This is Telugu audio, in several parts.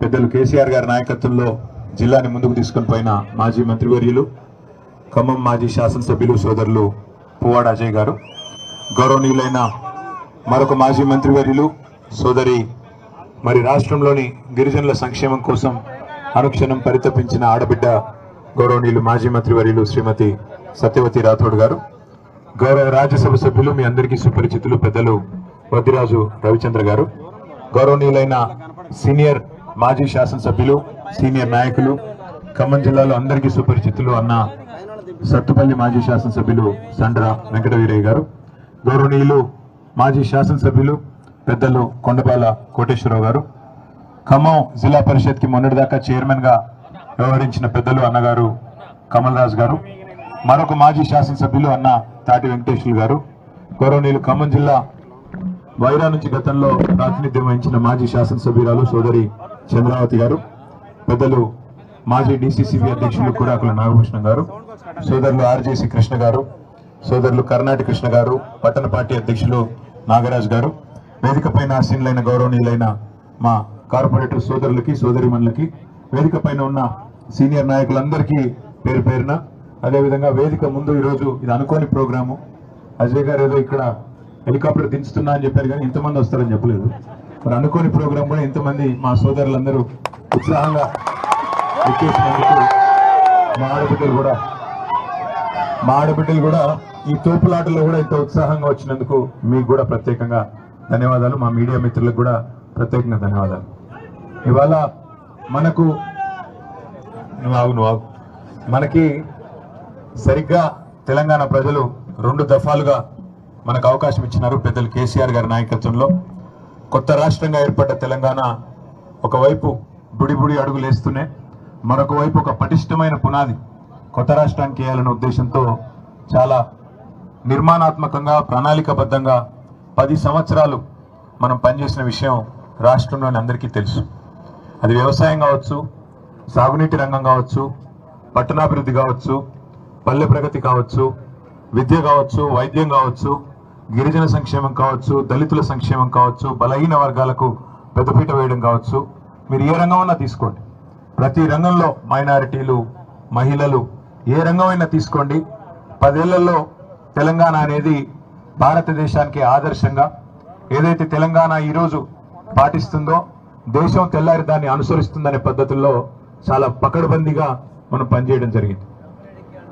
పెద్దలు కేసీఆర్ గారి నాయకత్వంలో జిల్లాని ముందుకు తీసుకొని పోయిన మాజీ మంత్రివర్యులు ఖమ్మం మాజీ శాసనసభ్యులు సోదరులు పువ్వాడ అజయ్ గారు, గౌరవనీయులైన మరొక మాజీ మంత్రివర్యులు సోదరి మరి రాష్ట్రంలోని గిరిజనుల సంక్షేమం కోసం అనుక్షణం పరితపించిన ఆడబిడ్డ గౌరవనీయులు మాజీ మంత్రివర్యులు శ్రీమతి సత్యవతి రాథోడ్ గారు, గౌరవ రాజ్యసభ సభ్యులు మీ అందరికీ సుపరిచితులు పెద్దలు వద్దిరాజు రవిచంద్ర గారు, గౌరవనీయులైన సీనియర్ మాజీ శాసనసభ్యులు సీనియర్ నాయకులు ఖమ్మం జిల్లాలో అందరికీ సుపరిచితులు అన్న సత్తుపల్లి మాజీ శాసనసభ్యులు సండ్ర వెంకటవీరయ్య గారు, గౌరవనీయులు మాజీ శాసనసభ్యులు పెద్దలు కొండపాల కోటేశ్వరరావు గారు, ఖమ్మం జిల్లా పరిషత్కి మొన్నటిదాకా చైర్మన్ గా వ్యవహరించిన పెద్దలు అన్నగారు కమల్ రాజ్ గారు, మరొక మాజీ శాసనసభ్యులు అన్న తాటి వెంకటేశ్వర్లు గారు, గౌరవనీయులు ఖమ్మం జిల్లా వైరా నుంచి గతంలో ప్రాతినిధ్యం వహించిన మాజీ శాసనసభ్యురాలు సోదరి చంద్రావతి గారు, పెద్దలు మాజీ డిసిసిబి అధ్యక్షులు కురాకుల నాగభూషణం గారు, సోదరులు ఆర్జేసి కృష్ణ గారు, సోదరులు కర్ణాటి కృష్ణ గారు, పట్టణ పార్టీ అధ్యక్షులు నాగరాజ్ గారు, వేదికపైన ఆసీనులైన గౌరవనీయులైన మా కార్పొరేటర్ సోదరులకి సోదరిమణులకి, వేదిక పైన ఉన్న సీనియర్ నాయకులందరికీ పేరు పేరున, అదేవిధంగా వేదిక ముందు ఈరోజు ఇది అనుకోని ప్రోగ్రాము. అజయ్ గారు ఏదో ఇక్కడ హెలికాప్టర్ దించుతున్నా అని చెప్పారు కానీ ఇంతమంది వస్తారని చెప్పలేదు. మరి అనుకోని ప్రోగ్రాం కూడా ఇంతమంది మా సోదరులందరూ ఉత్సాహంగా ఎక్కేసినందుకు మా ఆడబిడ్డలు కూడా ఈ తోపులాటలో కూడా ఇంత ఉత్సాహంగా వచ్చినందుకు మీకు కూడా ప్రత్యేకంగా ధన్యవాదాలు. మా మీడియా మిత్రులకు కూడా ప్రత్యేకంగా ధన్యవాదాలు. ఇవాళ మనకి సరిగ్గా తెలంగాణ ప్రజలు 2 దఫాలుగా మనకు అవకాశం ఇచ్చినారు. పెద్దలు కేసీఆర్ గారి నాయకత్వంలో కొత్త రాష్ట్రంగా ఏర్పడ్డ తెలంగాణ ఒకవైపు బుడి అడుగులు వేస్తూనే మరొక వైపు ఒక పటిష్టమైన పునాది కొత్త రాష్ట్రానికి వేయాలనే ఉద్దేశంతో చాలా నిర్మాణాత్మకంగా ప్రణాళికాబద్ధంగా 10 సంవత్సరాలు మనం పనిచేసిన విషయం రాష్ట్రంలోని అందరికీ తెలుసు. అది వ్యవసాయం కావచ్చు, సాగునీటి రంగం కావచ్చు, పట్టణాభివృద్ధి కావచ్చు, పల్లె ప్రగతి కావచ్చు, విద్య కావచ్చు, వైద్యం కావచ్చు, గిరిజన సంక్షేమం కావచ్చు, దళితుల సంక్షేమం కావచ్చు, బలహీన వర్గాలకు పెద్దపీట వేయడం కావచ్చు. మీరు ఏ రంగమైనా తీసుకోండి, ప్రతి రంగంలో మైనారిటీలు, మహిళలు, ఏ రంగమైనా తీసుకోండి. 10 ఏళ్లలో తెలంగాణ అనేది భారతదేశానికి ఆదర్శంగా ఏదైతే తెలంగాణ ఈరోజు పాటిస్తుందో దేశం తెల్లారి దాన్ని అనుసరిస్తుందనే పద్ధతుల్లో చాలా పకడ్బందీగా మనం పనిచేయడం జరిగింది.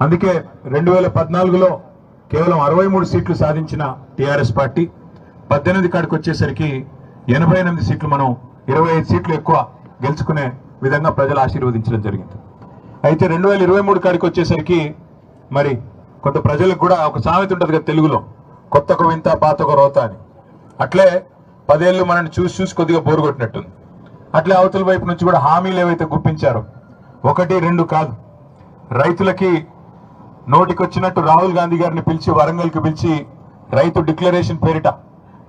అందుకే 2014లో కేవలం 63 సీట్లు సాధించిన టీఆర్ఎస్ పార్టీ 18 కాడికి వచ్చేసరికి 88 సీట్లు, మనం 25 సీట్లు ఎక్కువ గెలుచుకునే విధంగా ప్రజలు ఆశీర్వదించడం జరిగింది. అయితే 2023 కాడికి వచ్చేసరికి మరి కొంత ప్రజలకు కూడా ఒక సామెత ఉంటుంది కదా తెలుగులో, కొత్తకు వింత పాతకు రోత అని. అట్లే 10 ఏళ్ళు మనల్ని చూసి కొద్దిగా బోరు కొట్టినట్టుంది. అట్లే అవతల వైపు నుంచి కూడా హామీలు ఏవైతే గుప్పించారో 1, 2 కాదు, రైతులకి నోటికొచ్చినట్టు రాహుల్ గాంధీ గారిని పిలిచి వరంగల్కి పిలిచి రైతు డిక్లరేషన్ పేరిట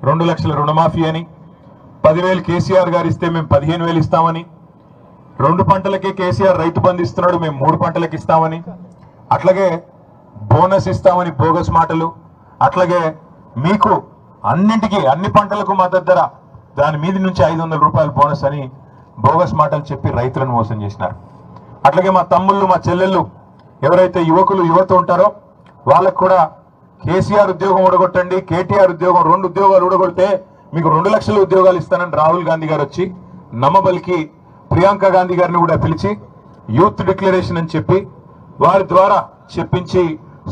2 లక్షల రుణమాఫీ అని, 10,000 కేసీఆర్ గారు ఇస్తే మేము 15,000 ఇస్తామని, 2 పంటలకే కేసీఆర్ రైతు బంధు ఇస్తున్నాడు మేము 3 పంటలకు ఇస్తామని, అట్లాగే బోనస్ ఇస్తామని బోగస్ మాటలు, అట్లాగే మీకు అన్నింటికి అన్ని పంటలకు మద్దతు ధర, దాని మీద నుంచి 500 రూపాయల బోనస్ అని బోగస్ మాటలు చెప్పి రైతులను మోసం చేసినారు. అట్లాగే మా తమ్ముళ్ళు, మా చెల్లెళ్ళు, ఎవరైతే యువత ఉంటారో వాళ్ళకు కూడా కేసీఆర్ ఉద్యోగం ఊడగొట్టండి, కేటీఆర్ ఉద్యోగం 2 ఉద్యోగాలు ఊడగొడితే మీకు 2 లక్షల ఉద్యోగాలు ఇస్తానని రాహుల్ గాంధీ గారు వచ్చి నమ్మబలికి ప్రియాంక గాంధీ గారిని కూడా పిలిచి యూత్ డిక్లరేషన్ అని చెప్పి వారి ద్వారా చెప్పించి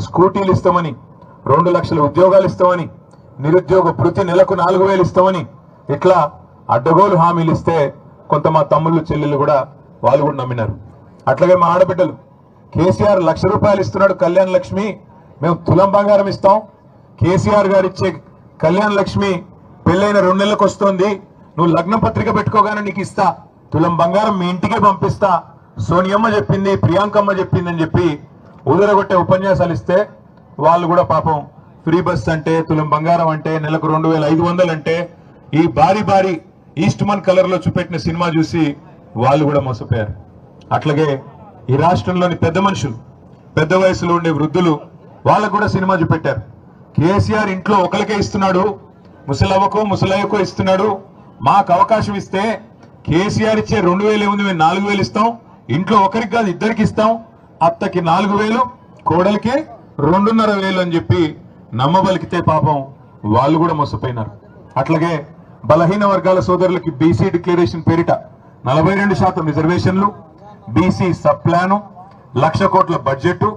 స్కూటీలు ఇస్తామని, 2 లక్షల ఉద్యోగాలు ఇస్తామని, నిరుద్యోగ భృతి నెలకు 4,000 ఇస్తామని ఇట్లా అడ్డగోలు హామీలు ఇస్తే కొంత మా తమ్ముళ్ళు చెల్లెళ్ళు కూడా వాళ్ళు కూడా నమ్మినారు. అట్లాగే మా ఆడబిడ్డలు కేసీఆర్ 1,00,000 రూపాయలు ఇస్తున్నాడు కళ్యాణ్ లక్ష్మి, మేము తులం బంగారం ఇస్తాం, కేసీఆర్ గారు ఇచ్చే కళ్యాణ్ లక్ష్మి పెళ్ళైన 2 నెలలకు వస్తుంది, నువ్వు లగ్న పత్రిక పెట్టుకోగానే నీకు ఇస్తా, తులం బంగారం మీ ఇంటికే పంపిస్తా, సోనియమ్మ చెప్పింది, ప్రియాంకమ్మ చెప్పింది అని చెప్పి ఉదరగొట్టే ఉపన్యాసాలు ఇస్తే వాళ్ళు కూడా పాపం ఫ్రీ బస్ అంటే, తులం బంగారం అంటే, నెలకు 2,500 అంటే ఈ భారీ ఈస్ట్ మన్ కలర్ లో చూపెట్టిన సినిమా చూసి వాళ్ళు కూడా మోసపోయారు. అట్లాగే ఈ రాష్ట్రంలోని పెద్ద మనుషులు, పెద్ద వయసులో ఉండే వృద్ధులు వాళ్ళకు కూడా సినిమా చూపెట్టారు. కేసీఆర్ ఇంట్లో ఒకరికే ఇస్తున్నాడు, ముసలవ్వకో ముసలయ్యకో ఇస్తున్నాడు, మాకు అవకాశం ఇస్తే కేసీఆర్ ఇచ్చే 2000 ఏముంది, మేము 4000 ఇస్తాం, ఇంట్లో ఒకరికి కాదు ఇద్దరికి ఇస్తాం, అత్తకి 4000, కోడలికి 2500 అని చెప్పి నమ్మబలికితే పాపం వాళ్ళు కూడా మోసపోయినారు. అట్లాగే బలహీన వర్గాల సోదరులకి బీసీ డిక్లరేషన్ పేరిట 42% రిజర్వేషన్లు, బీసీ సబ్ ప్లాను, 1,00,000 కోట్ల బడ్జెట్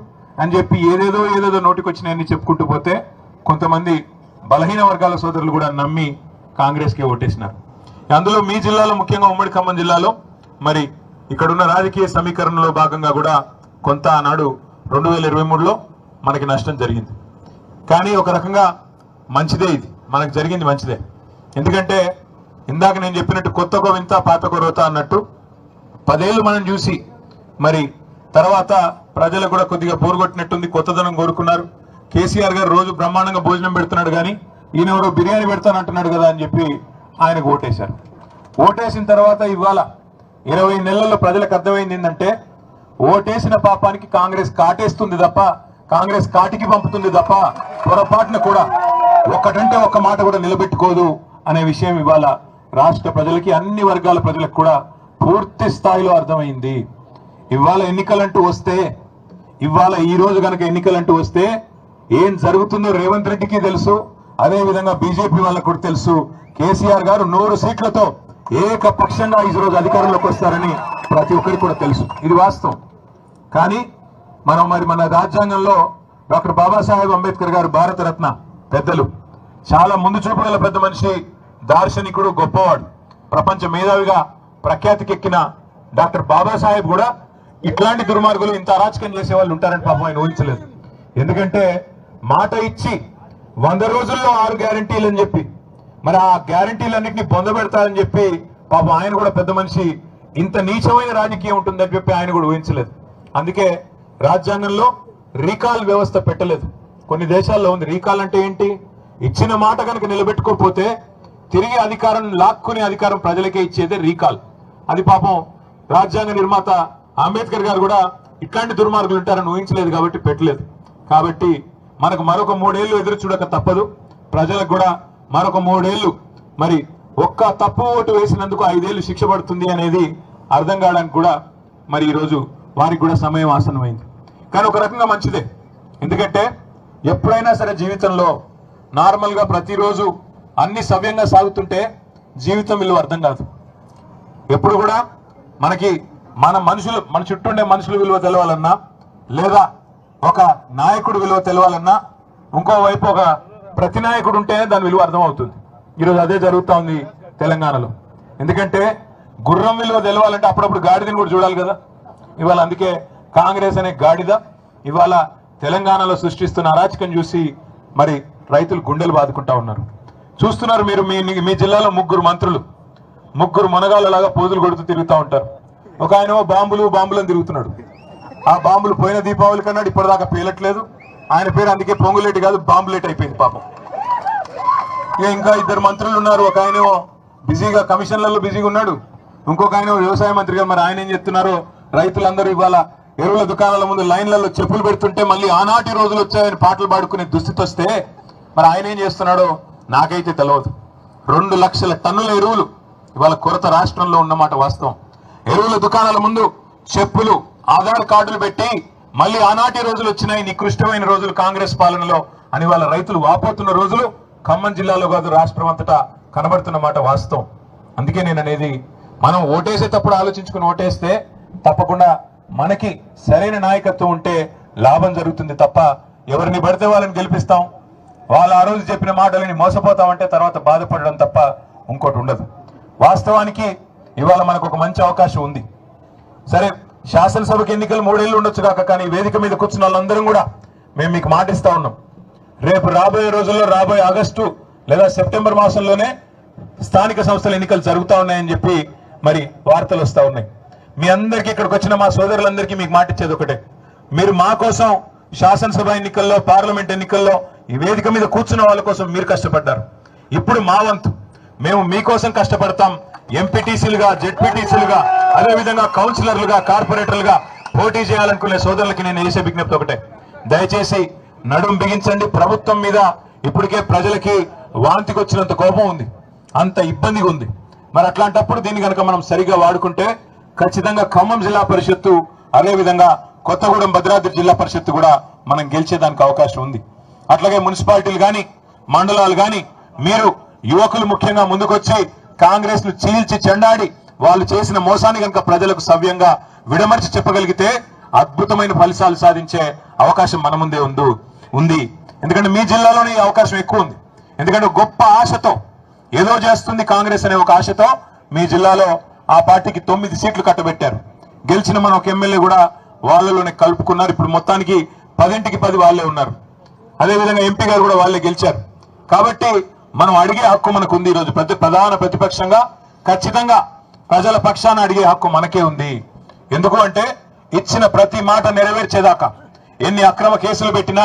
అని చెప్పి ఏదేదో నోటికొచ్చినాయని చెప్పుకుంటూ పోతే కొంతమంది బలహీన వర్గాల సోదరులు కూడా నమ్మి కాంగ్రెస్కి ఓటేసినారు. అందులో మీ జిల్లాలో, ముఖ్యంగా ఉమ్మడి ఖమ్మం జిల్లాలో మరి ఇక్కడున్న రాజకీయ సమీకరణలో భాగంగా కూడా కొంత ఆనాడు 2023లో మనకి నష్టం జరిగింది. కానీ ఒక రకంగా మంచిదే, ఇది మనకు జరిగింది మంచిదే. ఎందుకంటే ఇందాక నేను చెప్పినట్టు కొత్తకో వింత పాతకో రోత అన్నట్టు 10 ఏళ్ళు మనం చూసి మరి తర్వాత ప్రజలకు కూడా కొద్దిగా బోరుగొట్టినట్టుంది, కొత్తదనం కోరుకున్నారు. కేసీఆర్ గారు రోజు బ్రహ్మాండంగా భోజనం పెడుతున్నాడు, కానీ ఈయన ఎవరో బిర్యానీ పెడతానంటున్నాడు కదా అని చెప్పి ఆయనకు ఓటేశారు. ఓటేసిన తర్వాత ఇవాళ 20 నెలల్లో ప్రజలకు అర్థమైంది ఏంటంటే ఓటేసిన పాపానికి కాంగ్రెస్ కాటేస్తుంది తప్ప, కాంగ్రెస్ కాటికి పంపుతుంది తప్ప పొరపాటున కూడా ఒక్కటంటే ఒక్క మాట కూడా నిలబెట్టుకోదు అనే విషయం ఇవాళ రాష్ట్ర ప్రజలకి, అన్ని వర్గాల ప్రజలకు కూడా పూర్తి స్థాయిలో అర్థమైంది. ఇవాళ ఎన్నికలంటూ వస్తే, ఇవాళ ఈ రోజు కనుక ఎన్నికలంటూ వస్తే ఏం జరుగుతుందో రేవంత్ రెడ్డికి తెలుసు, అదే విధంగా బీజేపీ వాళ్ళకు కూడా తెలుసు. కేసీఆర్ గారు 100 సీట్లతో ఏకపక్షంగా ఈ రోజు అధికారంలోకి వస్తారని ప్రతి ఒక్కరికి కూడా తెలుసు, ఇది వాస్తవం. కానీ మన రాజ్యాంగంలో డాక్టర్ బాబాసాహెబ్ అంబేద్కర్ గారు, భారతరత్న పెద్దలు, చాలా ముందు చూపు గల పెద్ద మనిషి, దార్శనికుడు, గొప్పవాడు, ప్రపంచ మేధావిగా ప్రఖ్యాతికెక్కిన డాక్టర్ బాబాసాహెబ్ కూడా ఇట్లాంటి దుర్మార్గులు, ఇంత అరాచకం చేసే వాళ్ళు ఉంటారని పాపం ఆయన ఊహించలేదు. ఎందుకంటే మాట ఇచ్చి 100 రోజుల్లో 6 గ్యారంటీలు అని చెప్పి మరి ఆ గ్యారంటీలన్నింటినీ పొందబెడతారని చెప్పి పాపం ఆయన కూడా పెద్ద మనిషి, ఇంత నీచమైన రాజకీయం ఉంటుందని చెప్పి ఆయన కూడా ఊహించలేదు. అందుకే రాజ్యాంగంలో రీకాల్ వ్యవస్థ పెట్టలేదు. కొన్ని దేశాల్లో ఉంది. రీకాల్ అంటే ఏంటి? ఇచ్చిన మాట కనుక నిలబెట్టుకోకపోతే తిరిగి అధికారం లాక్కునే అధికారం ప్రజలకే ఇచ్చేదే రీకాల్. అది పాపం రాజ్యాంగ నిర్మాత అంబేద్కర్ గారు కూడా ఇట్లాంటి దుర్మార్గులు ఉంటారని ఊహించలేదు కాబట్టి పెట్టలేదు. కాబట్టి మనకు మరొక 3 ఏళ్లు ఎదురు చూడక తప్పదు. ప్రజలకు కూడా మరొక 3 ఏళ్లు, మరి ఒక్క తప్పు ఓటు వేసినందుకు 5 ఏళ్లు శిక్ష పడుతుంది అనేది అర్థం కావడానికి కూడా మరి ఈరోజు వారికి కూడా సమయం ఆసన్నమైంది. కానీ ఒక రకంగా మంచిదే. ఎందుకంటే ఎప్పుడైనా సరే జీవితంలో నార్మల్గా ప్రతిరోజు అన్ని సవ్యంగా సాగుతుంటే జీవితం విలువ అర్థం కాదు. ఎప్పుడు కూడా మనకి మన చుట్టూ ఉండే మనుషుల విలువ తెలవాలన్నా, లేదా ఒక నాయకుడు విలువ తెలవాలన్నా, ఇంకోవైపు ఒక ప్రతినాయకుడు ఉంటేనే దాని విలువ అర్థం అవుతుంది. ఈరోజు అదే జరుగుతూ ఉంది తెలంగాణలో. ఎందుకంటే గుర్రం విలువ తెలవాలంటే అప్పుడప్పుడు గాడిదని కూడా చూడాలి కదా. ఇవాళ అందుకే కాంగ్రెస్ అనే గాడిద ఇవాళ తెలంగాణలో సృష్టిస్తున్న అరాచకం చూసి మరి రైతులు గుండెలు బాదుకుంటా ఉన్నారు. చూస్తున్నారు మీరు, మీ జిల్లాలో 3 మంత్రులు, 3 మునగాళ్ళలాగా పోజులు కొడుతూ తిరుగుతూ ఉంటారు. ఒక ఆయన బాంబులను తిరుగుతున్నాడు. ఆ బాంబులు పోయిన దీపావళి కన్నాడు, ఇప్పటిదాకా పేలట్లేదు. ఆయన పేరు అందుకే పొంగులేటి కాదు, బాంబులేట్ అయిపోయింది పాపం. ఇంకా 2 మంత్రులు ఉన్నారు. ఒక ఆయన బిజీగా కమిషన్లలో బిజీగా ఉన్నాడు, ఇంకొక ఆయన వ్యవసాయ మంత్రిగా. మరి ఆయన ఏం చెప్తున్నారో, రైతులందరూ ఇవాళ ఎరువుల దుకాణాల ముందు లైన్లలో చెప్పులు పెడుతుంటే మళ్ళీ ఆనాటి రోజులు వచ్చాయని పాటలు పాడుకునే దుస్థితి వస్తే మరి ఆయన ఏం చేస్తున్నాడో నాకైతే తెలియదు. 2 లక్షల టన్నుల ఎరువులు ఇవాళ కొరత రాష్ట్రంలో ఉన్నమాట వాస్తవం. ఎరువుల దుకాణాల ముందు చెప్పులు, ఆధార్ కార్డులు పెట్టి మళ్ళీ ఆనాటి రోజులు వచ్చినాయి, నికృష్టమైన రోజులు కాంగ్రెస్ పాలనలో అని వాళ్ళ రైతులు వాపోతున్న రోజులు ఖమ్మం జిల్లాలో కాదు, రాష్ట్రం అంతటా కనబడుతున్నమాట వాస్తవం. అందుకే నేను అనేది, మనం ఓటేసేటప్పుడు ఆలోచించుకుని ఓటేస్తే తప్పకుండా మనకి సరైన నాయకత్వం ఉంటే లాభం జరుగుతుంది తప్ప ఎవరిని పడితే వాళ్ళని గెలిపిస్తాం, వాళ్ళు ఆ రోజు చెప్పిన మాటలని మోసపోతామంటే తర్వాత బాధపడడం తప్ప ఇంకోటి ఉండదు. వాస్తవానికి ఇవాళ మనకు ఒక మంచి అవకాశం ఉంది. సరే, శాసనసభకి ఎన్నికలు 3 ఏళ్ళు ఉండొచ్చు కాక, కానీ వేదిక మీద కూర్చున్న వాళ్ళందరం కూడా మేము మీకు మాటిస్తా ఉన్నాం. రేపు రాబోయే రోజుల్లో, రాబోయే ఆగస్టు లేదా సెప్టెంబర్ మాసంలోనే స్థానిక సంస్థల ఎన్నికలు జరుగుతూ ఉన్నాయని చెప్పి మరి వార్తలు వస్తూ ఉన్నాయి. మీ అందరికీ, ఇక్కడికి వచ్చిన మా సోదరులందరికీ మీకు మాటిచ్చేది ఒకటే, మీరు మా కోసం శాసనసభ ఎన్నికల్లో, పార్లమెంట్ ఎన్నికల్లో ఈ వేదిక మీద కూర్చున్న వాళ్ళ కోసం మీరు కష్టపడ్డారు. ఇప్పుడు మా వంతు మేము మీకోసం కష్టపడతాం. ఎంపీటీసీలుగా, జెడ్పీటీసీలుగా, అదేవిధంగా కౌన్సిలర్లుగా, కార్పొరేటర్లుగా పోటీ చేయాలనుకునే సోదరులకి నేను చేసే విజ్ఞప్తి ఒకటే, దయచేసి నడుం బిగించండి. ప్రభుత్వం మీద ఇప్పటికే ప్రజలకి వాంతికి వచ్చినంత కోపం ఉంది, అంత ఇబ్బందిగా ఉంది. మరి అట్లాంటప్పుడు దీన్ని కనుక మనం సరిగా వాడుకుంటే ఖచ్చితంగా ఖమ్మం జిల్లా పరిషత్తు అదేవిధంగా కొత్తగూడెం భద్రాద్రి జిల్లా పరిషత్తు కూడా మనం గెలిచేదానికి అవకాశం ఉంది. అట్లాగే మున్సిపాలిటీలు కానీ మండలాలు కానీ మీరు యువకులు ముఖ్యంగా ముందుకొచ్చి కాంగ్రెస్ ను చీల్చి చెండాడి వాళ్ళు చేసిన మోసాన్ని కనుక ప్రజలకు సవ్యంగా విడమర్చి చెప్పగలిగితే అద్భుతమైన ఫలితాలు సాధించే అవకాశం మన ముందే ఉంది. ఎందుకంటే మీ జిల్లాలోనే ఈ అవకాశం ఎక్కువ ఉంది. ఎందుకంటే గొప్ప ఆశతో ఏదో చేస్తుంది కాంగ్రెస్ అనే ఒక ఆశతో మీ జిల్లాలో ఆ పార్టీకి 9 సీట్లు కట్టబెట్టారు. గెలిచిన మన ఒక ఎమ్మెల్యే కూడా వాళ్ళలోనే కలుపుకున్నారు. ఇప్పుడు మొత్తానికి 10కి 10 వాళ్ళే ఉన్నారు. అదేవిధంగా ఎంపీ గారు కూడా వాళ్ళే గెలిచారు. కాబట్టి మనం అడిగే హక్కు మనకు ఉంది. ఈరోజు ప్రధాన ప్రతిపక్షంగా ఖచ్చితంగా ప్రజల పక్షాన అడిగే హక్కు మనకే ఉంది. ఎందుకు అంటే ఇచ్చిన ప్రతి మాట నెరవేర్చేదాకా ఎన్ని అక్రమ కేసులు పెట్టినా,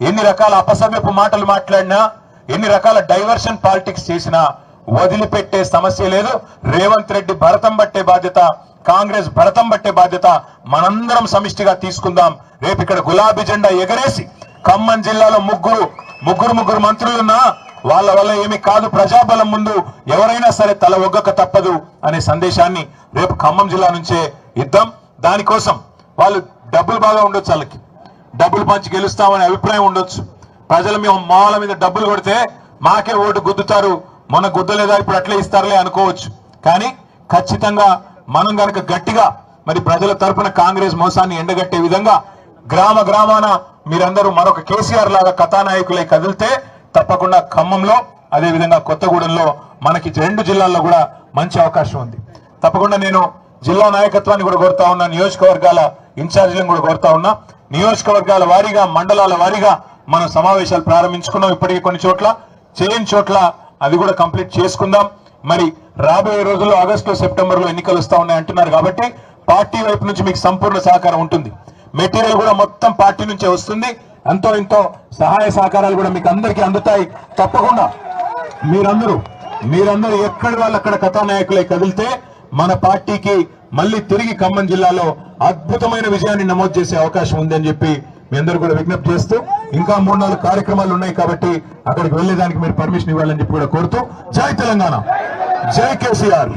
ఎన్ని రకాల అపసవ్యపు మాటలు మాట్లాడినా, ఎన్ని రకాల డైవర్షన్ పాలిటిక్స్ చేసినా వదిలిపెట్టే సమస్య లేదు. రేవంత్ రెడ్డి భరతం పట్టే బాధ్యత, కాంగ్రెస్ భరతం పట్టే బాధ్యత మనందరం సమిష్టిగా తీసుకుందాం. రేపు ఇక్కడ గులాబీ జెండా ఎగరేసి ఖమ్మం జిల్లాలో ముగ్గురు మంత్రులున్నా వాళ్ళ వల్ల ఏమి కాదు, ప్రజాబలం ముందు ఎవరైనా సరే తల ఒగ్గక తప్పదు అనే సందేశాన్ని రేపు ఖమ్మం జిల్లా నుంచే ఇద్దాం. దానికోసం వాళ్ళు డబ్బులు బాగా ఉండొచ్చు, వాళ్ళకి డబ్బులు పంచి గెలుస్తామనే అభిప్రాయం ఉండొచ్చు. ప్రజలు మేము మాల మీద డబ్బులు కొడితే మాకే ఓటు గుద్దుతారు, మొన్న గుద్దలేదా ఇప్పుడు అట్లే ఇస్తారులే అనుకోవచ్చు. కానీ ఖచ్చితంగా మనం కనుక గట్టిగా మరి ప్రజల తరపున కాంగ్రెస్ మోసాన్ని ఎండగట్టే విధంగా గ్రామాన మీరందరూ మరొక కేసీఆర్ లాగా కథానాయకులై కదిలితే తప్పకుండా ఖమ్మంలో అదేవిధంగా కొత్తగూడెంలో మనకి 2 జిల్లాల్లో కూడా మంచి అవకాశం ఉంది. తప్పకుండా నేను జిల్లా నాయకత్వాన్ని కూడా కోరుతా ఉన్నా, నియోజకవర్గాల ఇన్ఛార్జీలను కూడా కోరుతా ఉన్నా. నియోజకవర్గాల వారీగా మండలాల వారీగా మనం సమావేశాలు ప్రారంభించుకున్నాం. ఇప్పటికీ కొన్ని చోట్ల చేయని చోట్ల అది కూడా కంప్లీట్ చేసుకుందాం. మరి రాబోయే రోజుల్లో ఆగస్టు సెప్టెంబర్లో ఎన్నికలు వస్తా ఉన్నాయి అంటున్నారు. కాబట్టి పార్టీ వైపు నుంచి మీకు సంపూర్ణ సహకారం ఉంటుంది. మెటీరియల్ కూడా మొత్తం పార్టీ నుంచే వస్తుంది. ఎంతో ఎంతో సహాయ సహకారాలు కూడా మీకు అందరికీ అందుతాయి. తప్పకుండా మీరందరూ ఎక్కడి వాళ్ళు అక్కడ కథానాయకులై కదిలితే మన పార్టీకి మళ్ళీ తిరిగి ఖమ్మం జిల్లాలో అద్భుతమైన విజయాన్ని నమోదు చేసే అవకాశం ఉందని చెప్పి మీ అందరూ కూడా విజ్ఞప్తి చేస్తూ, ఇంకా 3-4 కార్యక్రమాలు ఉన్నాయి కాబట్టి అక్కడికి వెళ్లేదానికి మీరు పర్మిషన్ ఇవ్వాలని చెప్పి కూడా కోరుతూ, జై తెలంగాణ, జై కేసీఆర్.